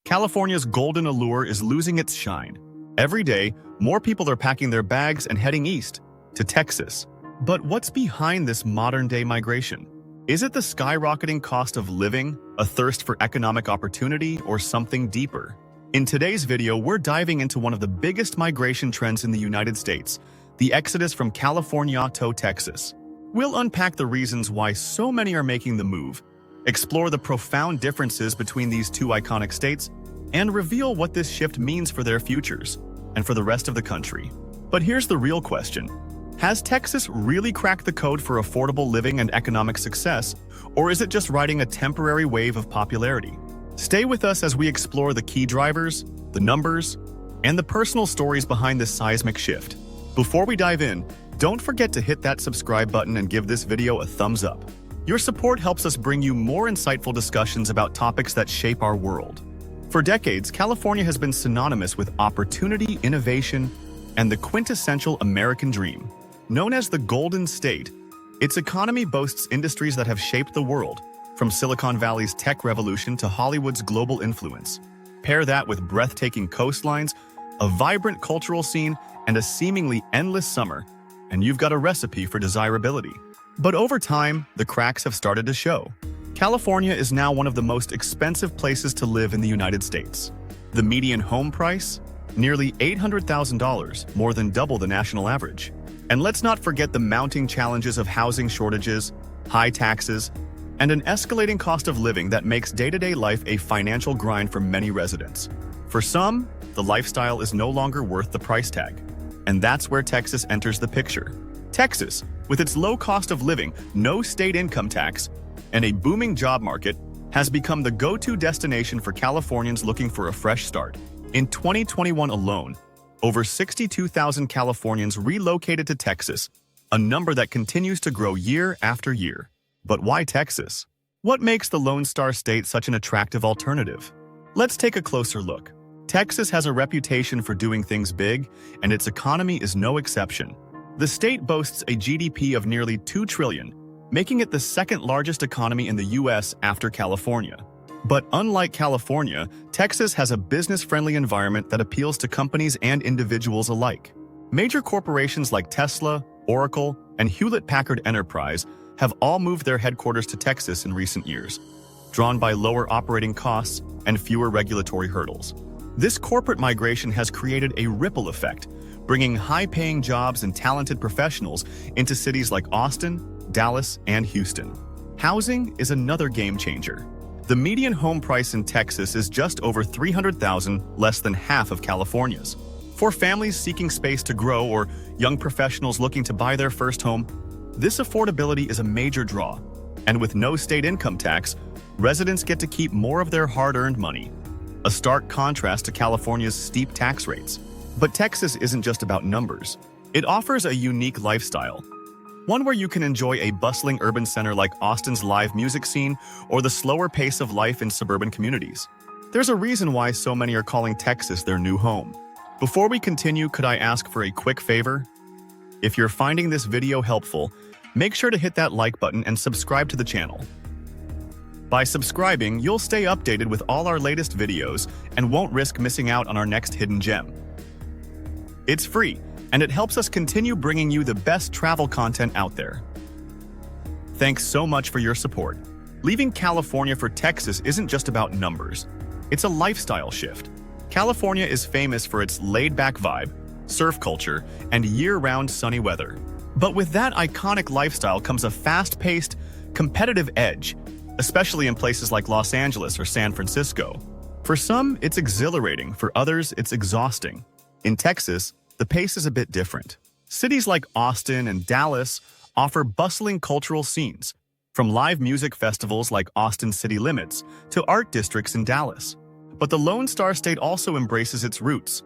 California's golden allure is losing its shine. Every day, more people are packing their bags and heading east, to Texas. But what's behind this modern-day migration? Is it the skyrocketing cost of living, a thirst for economic opportunity, or something deeper? In today's video, we're diving into one of the biggest migration trends in the United States, the exodus from California to Texas. We'll unpack the reasons why so many are making the move, explore the profound differences between these two iconic states, and reveal what this shift means for their futures and for the rest of the country. But here's the real question. Has Texas really cracked the code for affordable living and economic success, or is it just riding a temporary wave of popularity? Stay with us as we explore the key drivers, the numbers, and the personal stories behind this seismic shift. Before we dive in, don't forget to hit that subscribe button and give this video a thumbs up. Your support helps us bring you more insightful discussions about topics that shape our world. For decades, California has been synonymous with opportunity, innovation, and the quintessential American dream. Known as the Golden State, its economy boasts industries that have shaped the world, from Silicon Valley's tech revolution to Hollywood's global influence. Pair that with breathtaking coastlines, a vibrant cultural scene, and a seemingly endless summer, and you've got a recipe for desirability. But over time, the cracks have started to show. California is now one of the most expensive places to live in the United States. The median home price? Nearly $800,000, more than double the national average. And let's not forget the mounting challenges of housing shortages, high taxes, and an escalating cost of living that makes day-to-day life a financial grind for many residents. For some, the lifestyle is no longer worth the price tag. And that's where Texas enters the picture. Texas, with its low cost of living, no state income tax, and a booming job market, has become the go-to destination for Californians looking for a fresh start. In 2021 alone, over 62,000 Californians relocated to Texas, a number that continues to grow year after year. But why Texas? What makes the Lone Star State such an attractive alternative? Let's take a closer look. Texas has a reputation for doing things big, and its economy is no exception. The state boasts a GDP of nearly $2 trillion, making it the second largest economy in the U.S. after California. But unlike California, Texas has a business-friendly environment that appeals to companies and individuals alike. Major corporations like Tesla, Oracle, and Hewlett-Packard Enterprise have all moved their headquarters to Texas in recent years, drawn by lower operating costs and fewer regulatory hurdles. This corporate migration has created a ripple effect, bringing high-paying jobs and talented professionals into cities like Austin, Dallas, and Houston. Housing is another game-changer. The median home price in Texas is just over $300,000, less than half of California's. For families seeking space to grow or young professionals looking to buy their first home, this affordability is a major draw. And with no state income tax, residents get to keep more of their hard-earned money, a stark contrast to California's steep tax rates. But Texas isn't just about numbers. It offers a unique lifestyle, one where you can enjoy a bustling urban center like Austin's live music scene or the slower pace of life in suburban communities. There's a reason why so many are calling Texas their new home. Before we continue, could I ask for a quick favor? If you're finding this video helpful, make sure to hit that like button and subscribe to the channel. By subscribing, you'll stay updated with all our latest videos and won't risk missing out on our next hidden gem. It's free, and it helps us continue bringing you the best travel content out there. Thanks so much for your support. Leaving California for Texas isn't just about numbers. It's a lifestyle shift. California is famous for its laid-back vibe, surf culture, and year-round sunny weather. But with that iconic lifestyle comes a fast-paced, competitive edge, especially in places like Los Angeles or San Francisco. For some, it's exhilarating. For others, it's exhausting. In Texas, the pace is a bit different. Cities like Austin and Dallas offer bustling cultural scenes, from live music festivals like Austin City Limits to art districts in Dallas. But the Lone Star State also embraces its roots: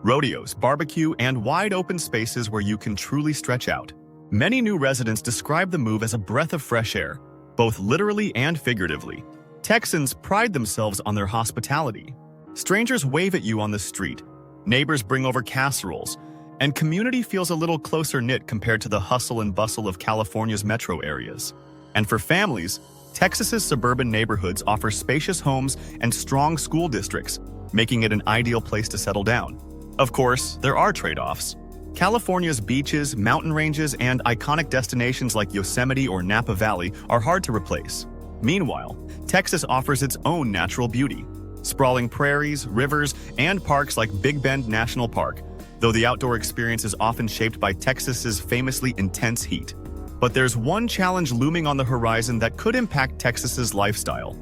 rodeos, barbecue, and wide-open spaces where you can truly stretch out. Many new residents describe the move as a breath of fresh air, both literally and figuratively. Texans pride themselves on their hospitality. Strangers wave at you on the street, neighbors bring over casseroles, and community feels a little closer-knit compared to the hustle and bustle of California's metro areas. And for families, Texas's suburban neighborhoods offer spacious homes and strong school districts, making it an ideal place to settle down. Of course, there are trade-offs. California's beaches, mountain ranges, and iconic destinations like Yosemite or Napa Valley are hard to replace. Meanwhile, Texas offers its own natural beauty. Sprawling prairies, rivers, and parks like Big Bend National Park, though the outdoor experience is often shaped by Texas's famously intense heat. But there's one challenge looming on the horizon that could impact Texas's lifestyle: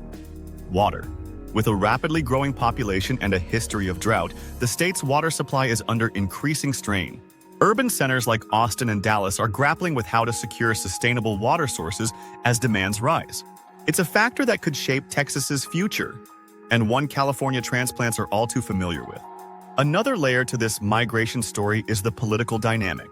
water. With a rapidly growing population and a history of drought, the state's water supply is under increasing strain. Urban centers like Austin and Dallas are grappling with how to secure sustainable water sources as demands rise. It's a factor that could shape Texas's future, and one California transplants are all too familiar with. Another layer to this migration story is the political dynamic.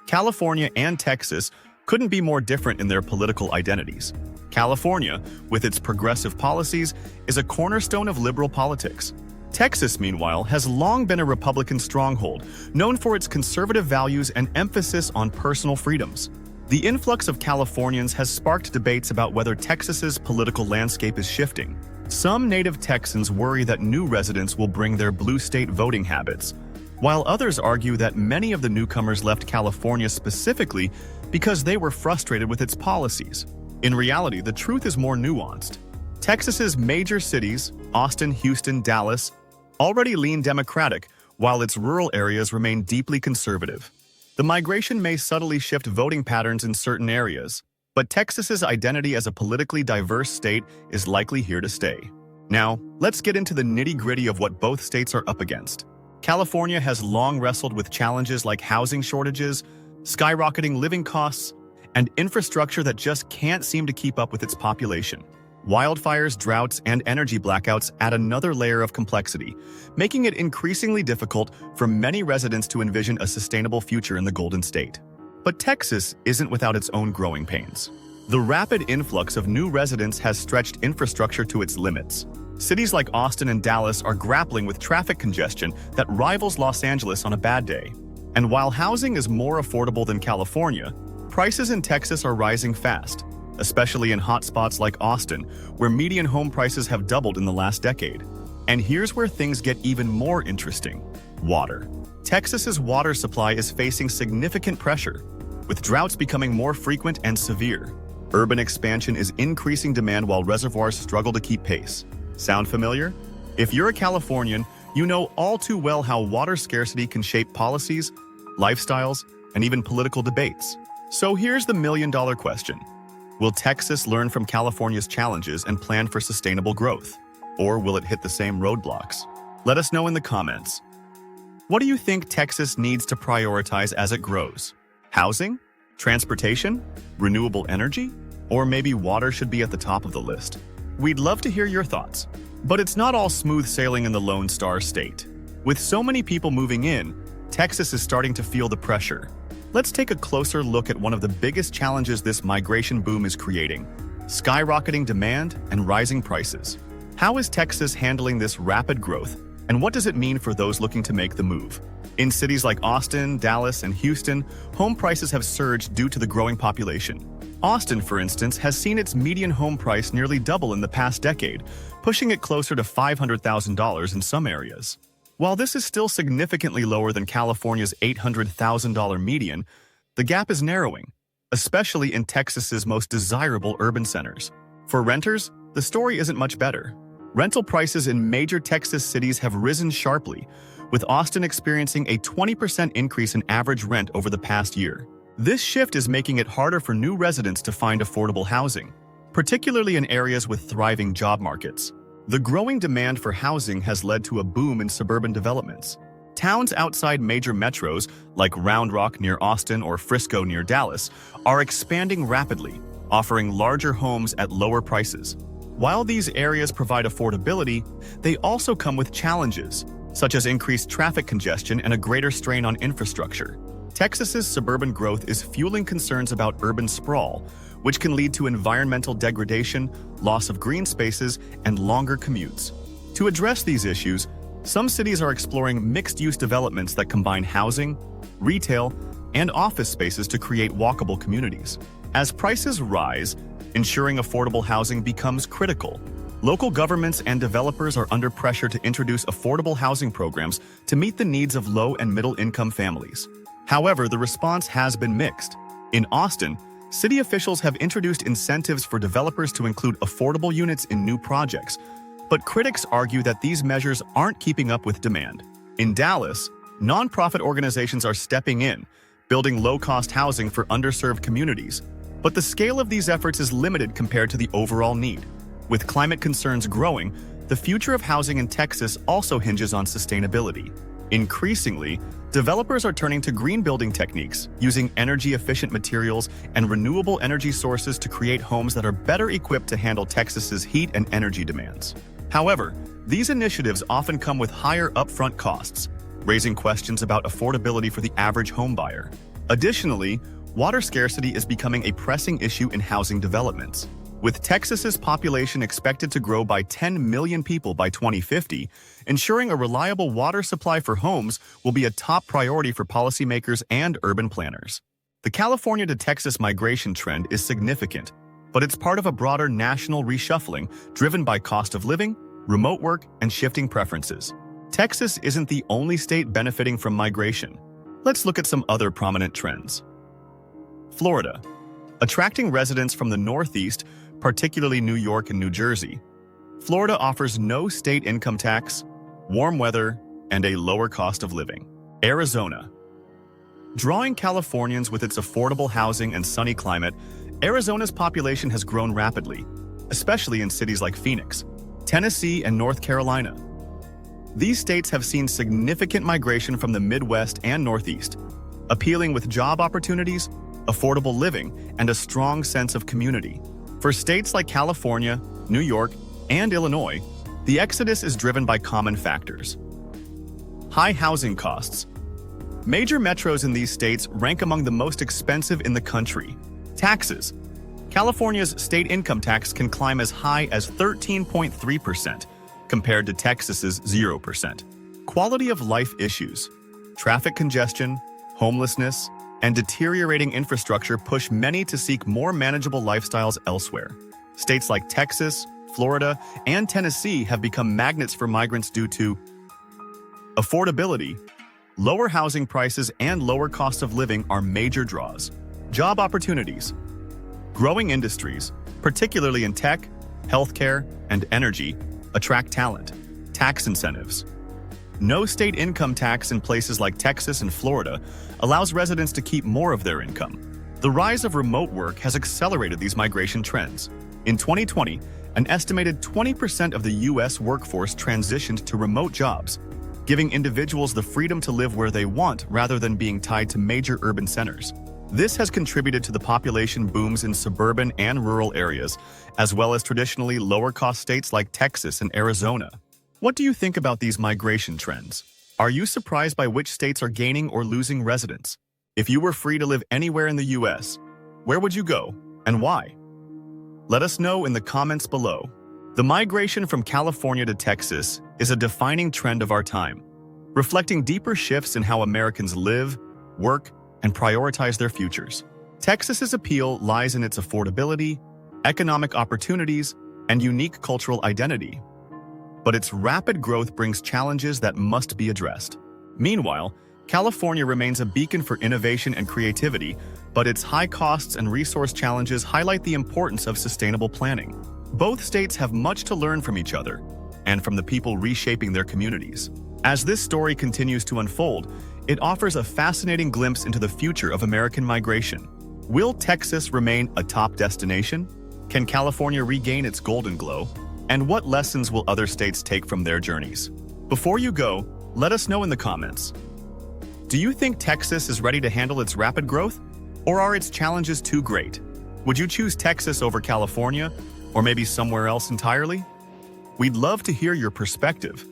California and Texas couldn't be more different in their political identities. California, with its progressive policies, is a cornerstone of liberal politics. Texas, meanwhile, has long been a Republican stronghold, known for its conservative values and emphasis on personal freedoms. The influx of Californians has sparked debates about whether Texas's political landscape is shifting. Some native Texans worry that new residents will bring their blue state voting habits, while others argue that many of the newcomers left California specifically because they were frustrated with its policies. In reality, the truth is more nuanced. Texas's major cities, Austin, Houston, Dallas, already lean Democratic, while its rural areas remain deeply conservative. The migration may subtly shift voting patterns in certain areas, but Texas's identity as a politically diverse state is likely here to stay. Now, let's get into the nitty-gritty of what both states are up against. California has long wrestled with challenges like housing shortages, skyrocketing living costs, and infrastructure that just can't seem to keep up with its population. Wildfires, droughts, and energy blackouts add another layer of complexity, making it increasingly difficult for many residents to envision a sustainable future in the Golden State. But Texas isn't without its own growing pains. The rapid influx of new residents has stretched infrastructure to its limits. Cities like Austin and Dallas are grappling with traffic congestion that rivals Los Angeles on a bad day. And while housing is more affordable than California, prices in Texas are rising fast, especially in hotspots like Austin, where median home prices have doubled in the last decade. And here's where things get even more interesting: water. Texas's water supply is facing significant pressure, with droughts becoming more frequent and severe. Urban expansion is increasing demand while reservoirs struggle to keep pace. Sound familiar? If you're a Californian, you know all too well how water scarcity can shape policies, lifestyles, and even political debates. So here's the million-dollar question. Will Texas learn from California's challenges and plan for sustainable growth? Or will it hit the same roadblocks? Let us know in the comments. What do you think Texas needs to prioritize as it grows? Housing? Transportation? Renewable energy? Or maybe water should be at the top of the list? We'd love to hear your thoughts. But it's not all smooth sailing in the Lone Star State. With so many people moving in, Texas is starting to feel the pressure. Let's take a closer look at one of the biggest challenges this migration boom is creating: skyrocketing demand and rising prices. How is Texas handling this rapid growth, and what does it mean for those looking to make the move? In cities like Austin, Dallas, and Houston, home prices have surged due to the growing population. Austin, for instance, has seen its median home price nearly double in the past decade, pushing it closer to $500,000 in some areas. While this is still significantly lower than California's $800,000 median, the gap is narrowing, especially in Texas's most desirable urban centers. For renters, the story isn't much better. Rental prices in major Texas cities have risen sharply, with Austin experiencing a 20% increase in average rent over the past year. This shift is making it harder for new residents to find affordable housing, particularly in areas with thriving job markets. The growing demand for housing has led to a boom in suburban developments. Towns outside major metros, like Round Rock near Austin or Frisco near Dallas, are expanding rapidly, offering larger homes at lower prices. While these areas provide affordability, they also come with challenges, such as increased traffic congestion and a greater strain on infrastructure. Texas's suburban growth is fueling concerns about urban sprawl, which can lead to environmental degradation, loss of green spaces, and longer commutes. To address these issues, some cities are exploring mixed-use developments that combine housing, retail, and office spaces to create walkable communities. As prices rise, Ensuring affordable housing becomes critical. Local governments and developers are under pressure to introduce affordable housing programs to meet the needs of low and middle-income families. However, the response has been mixed. In Austin, city officials have introduced incentives for developers to include affordable units in new projects, but critics argue that these measures aren't keeping up with demand. In Dallas, nonprofit organizations are stepping in, building low-cost housing for underserved communities. But the scale of these efforts is limited compared to the overall need. With climate concerns growing, the future of housing in Texas also hinges on sustainability. Increasingly, developers are turning to green building techniques, using energy-efficient materials and renewable energy sources to create homes that are better equipped to handle Texas's heat and energy demands. However, these initiatives often come with higher upfront costs, raising questions about affordability for the average homebuyer. Additionally, water scarcity is becoming a pressing issue in housing developments. With Texas's population expected to grow by 10 million people by 2050, ensuring a reliable water supply for homes will be a top priority for policymakers and urban planners. The California to Texas migration trend is significant, but it's part of a broader national reshuffling driven by cost of living, remote work, and shifting preferences. Texas isn't the only state benefiting from migration. Let's look at some other prominent trends. Florida, attracting residents from the Northeast, particularly New York and New Jersey. Florida offers no state income tax, warm weather, and a lower cost of living. Arizona, drawing Californians with its affordable housing and sunny climate, Arizona's population has grown rapidly, especially in cities like Phoenix, Tennessee, and North Carolina. These states have seen significant migration from the Midwest and Northeast, appealing with job opportunities, affordable living, and a strong sense of community. For states like California, New York, and Illinois, the exodus is driven by common factors. High housing costs. Major metros in these states rank among the most expensive in the country. Taxes. California's state income tax can climb as high as 13.3%, compared to Texas's 0%. Quality of life issues. Traffic congestion, homelessness, and deteriorating infrastructure push many to seek more manageable lifestyles elsewhere. States like Texas, Florida, and Tennessee have become magnets for migrants due to affordability. Lower housing prices and lower cost of living are major draws. Job opportunities. Growing industries, particularly in tech, healthcare, and energy, attract talent. Tax incentives. No state income tax in places like Texas and Florida allows residents to keep more of their income. The rise of remote work has accelerated these migration trends. In 2020, an estimated 20% of the U.S. workforce transitioned to remote jobs, giving individuals the freedom to live where they want rather than being tied to major urban centers. This has contributed to the population booms in suburban and rural areas, as well as traditionally lower-cost states like Texas and Arizona. What do you think about these migration trends? Are you surprised by which states are gaining or losing residents? If you were free to live anywhere in the U.S., where would you go and why? Let us know in the comments below. The migration from California to Texas is a defining trend of our time, reflecting deeper shifts in how Americans live, work, and prioritize their futures. Texas's appeal lies in its affordability, economic opportunities, and unique cultural identity. But its rapid growth brings challenges that must be addressed. Meanwhile, California remains a beacon for innovation and creativity, but its high costs and resource challenges highlight the importance of sustainable planning. Both states have much to learn from each other and from the people reshaping their communities. As this story continues to unfold, it offers a fascinating glimpse into the future of American migration. Will Texas remain a top destination? Can California regain its golden glow? And what lessons will other states take from their journeys? Before you go, let us know in the comments. Do you think Texas is ready to handle its rapid growth? Or are its challenges too great? Would you choose Texas over California? Or maybe somewhere else entirely? We'd love to hear your perspective.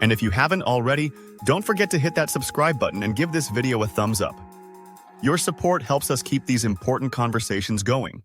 And if you haven't already, don't forget to hit that subscribe button and give this video a thumbs up. Your support helps us keep these important conversations going.